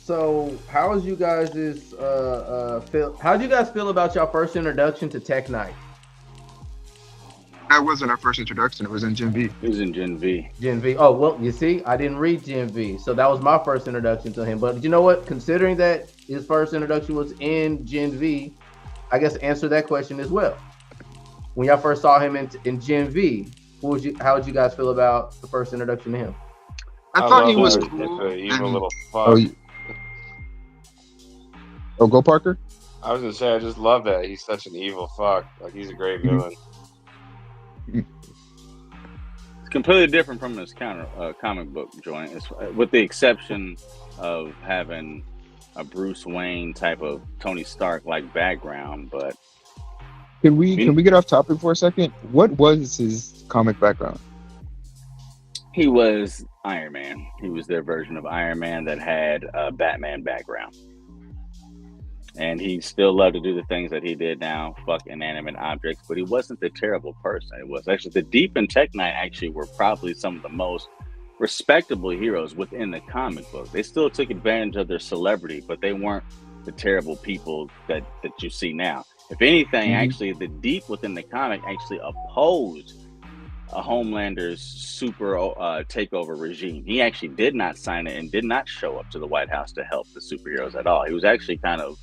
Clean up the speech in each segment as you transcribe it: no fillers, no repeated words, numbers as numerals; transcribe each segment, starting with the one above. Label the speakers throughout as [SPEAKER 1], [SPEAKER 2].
[SPEAKER 1] So, how's you guys feel? How do you guys feel about your first introduction to Tek Knight?
[SPEAKER 2] That wasn't our first introduction. It was in Gen V.
[SPEAKER 3] He was in Gen V.
[SPEAKER 1] Gen V. Oh well, you see, I didn't read Gen V, so that was my first introduction to him. But you know what? Considering that his first introduction was in Gen V, I guess answer that question as well. When y'all first saw him in Gen V, how would you guys feel about the first introduction to him?
[SPEAKER 2] I
[SPEAKER 4] I
[SPEAKER 2] thought he
[SPEAKER 4] love
[SPEAKER 2] was
[SPEAKER 4] him. He's
[SPEAKER 2] cool.
[SPEAKER 4] an evil
[SPEAKER 2] And
[SPEAKER 4] little
[SPEAKER 2] oh,
[SPEAKER 4] fuck.
[SPEAKER 2] go Parker.
[SPEAKER 4] I was gonna say, I just love that. He's such an evil fuck. Like, he's a great villain.
[SPEAKER 3] It's completely different from his comic book joint, with the exception of having a Bruce Wayne type of Tony Stark like background. But
[SPEAKER 2] Can we get off topic for a second? What was his comic background?
[SPEAKER 3] he was Iron Man. He was their version of Iron Man that had a Batman background. And he still loved to do the things that he did now, fuck inanimate objects, but he wasn't the terrible person. It was actually the Deep and Tek Knight actually were probably some of the most respectable heroes within the comic book. They still took advantage of their celebrity, but they weren't the terrible people that you see now. If anything, actually, the Deep within the comic actually opposed a Homelander's super takeover regime. He actually did not sign it and did not show up to the White House to help the superheroes at all. He was actually kind of,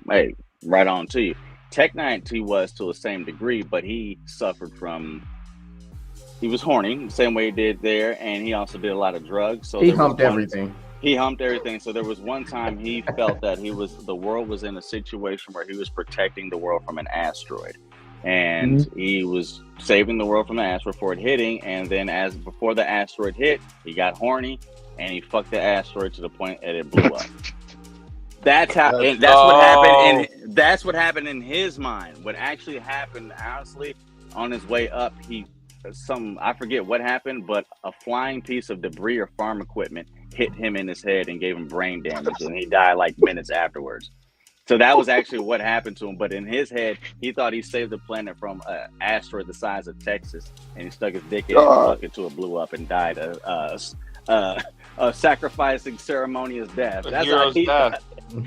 [SPEAKER 3] hey, right on to you. Tek Knight, he was to the same degree, but he suffered from, he was horny, the same way he did there, and he also did a lot of drugs. So
[SPEAKER 1] He humped everything.
[SPEAKER 3] He humped everything. So there was one time he felt that the world was in a situation where he was protecting the world from an asteroid. And he was saving the world from the asteroid hitting, and then before the asteroid hit, he got horny and he fucked the asteroid to the point that it blew up. That's how. What happened. That's what happened in his mind. What actually happened, honestly, on his way up, I forget what happened, but a flying piece of debris or farm equipment hit him in his head and gave him brain damage, and he died like minutes afterwards. So that was actually what happened to him. But in his head, he thought he saved the planet from an asteroid the size of Texas, and he stuck his dick in and fucked it till it blew up and died a sacrificing ceremonious death. That's how he thought.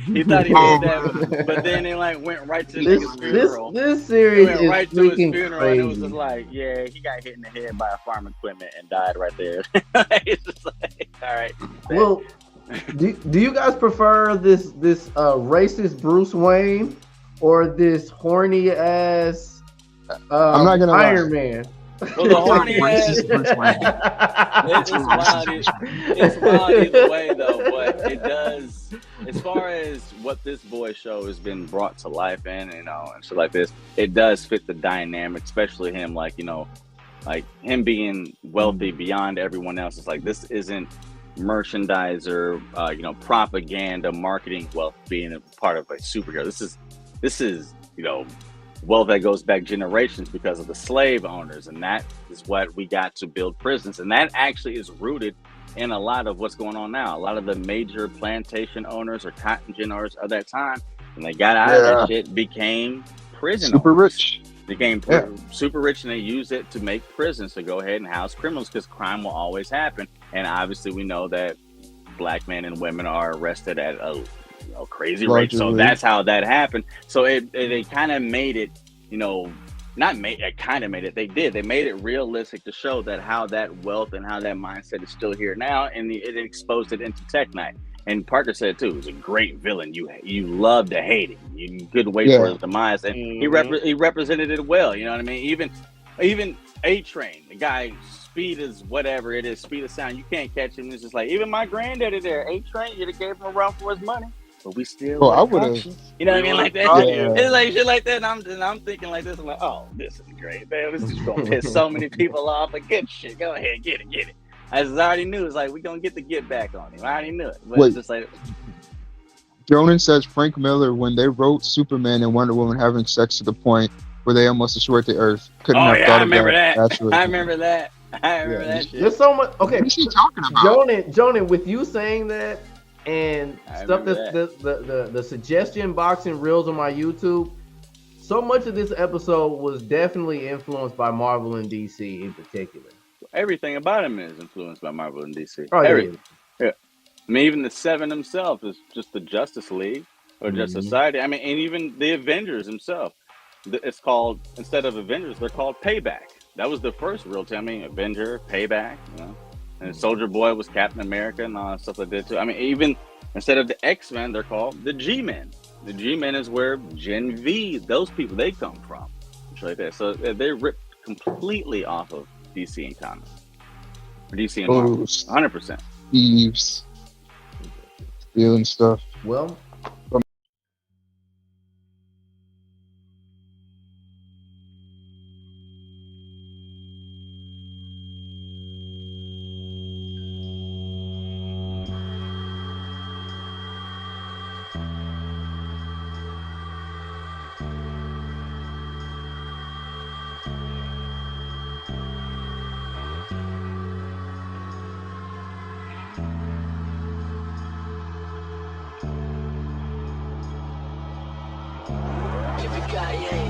[SPEAKER 3] He thought he did that, but then he went right to his funeral.
[SPEAKER 1] This series
[SPEAKER 3] went
[SPEAKER 1] is
[SPEAKER 3] right to his
[SPEAKER 1] freaking
[SPEAKER 3] funeral,
[SPEAKER 1] crazy.
[SPEAKER 3] and it was just like, yeah, he got hit in the head by a farm equipment and died right there. It's just like, all right.
[SPEAKER 1] Well, do you guys prefer this racist Bruce Wayne or this horny ass
[SPEAKER 2] I'm not gonna
[SPEAKER 1] Iron
[SPEAKER 2] lie.
[SPEAKER 1] Man?
[SPEAKER 3] Well, the horny ass.
[SPEAKER 2] Racist Bruce Wayne.
[SPEAKER 3] It's wild either way, though. But it does, as far as what this boy show has been brought to life in, and shit like this, it does fit the dynamic, especially him, like him being wealthy beyond everyone else. It's like, this isn't merchandise or propaganda, marketing wealth being a part of a superhero. This is wealth that goes back generations because of the slave owners, and that is what we got to build prisons, and that actually is rooted in a lot of what's going on now. A lot of the major plantation owners or cotton gin owners of that time, when they got out of that shit, became prison
[SPEAKER 2] Super
[SPEAKER 3] owners.
[SPEAKER 2] rich.
[SPEAKER 3] Became super rich, and they used it to make prisons to go ahead and house criminals, because crime will always happen. And obviously we know that black men and women are arrested at a crazy rate. So that's how that happened. So they kind of made it, they made it realistic to show that how that wealth and how that mindset is still here now, and it exposed it into Tek Knight. And Parker said too, he was a great villain. You love to hate him. You couldn't wait for his demise, and he represented it well. You know what I mean? Even A-Train, the guy, speed is whatever it is, speed of sound. You can't catch him. It's just like, even my granddaddy there, A-Train, you'd have gave him a run for his money, but we still.
[SPEAKER 2] I would have.
[SPEAKER 3] You know what I mean? Like that. It's like shit like that. And I'm thinking like this. I'm like, oh, this is great, man. This is gonna piss so many people off. But good shit. Go ahead, get it. I already knew. It's like, we're going to get the get back on him. I already knew it. But it's just like...
[SPEAKER 2] Jonan says Frank Miller, when they wrote Superman and Wonder Woman having sex to the point where they almost destroyed the Earth, couldn't have thought of that.
[SPEAKER 3] I remember that. That shit.
[SPEAKER 1] There's so much... Okay.
[SPEAKER 2] What's he talking about?
[SPEAKER 1] Jonan, with you saying that and stuff that's the suggestion box and reels on my YouTube, so much of this episode was definitely influenced by Marvel and DC in particular.
[SPEAKER 3] Everything about him is influenced by Marvel and DC.
[SPEAKER 1] Oh,
[SPEAKER 3] everything. Yeah. I mean, even the Seven himself is just the Justice League or just Society. I mean, and even the Avengers himself. It's called, instead of Avengers, they're called Payback. That was the first real time. I mean, Avenger, Payback, you know. And Soldier Boy was Captain America and all that stuff like that too. I mean, even instead of the X-Men, they're called the G-Men. The G-Men is where Gen V, those people, they come from. Like that. So they're ripped completely off of DC and comics. Or DC and Marvel. 100%.
[SPEAKER 2] Thieves. Stealing stuff.
[SPEAKER 1] Well,
[SPEAKER 5] Yippee-ki-yay.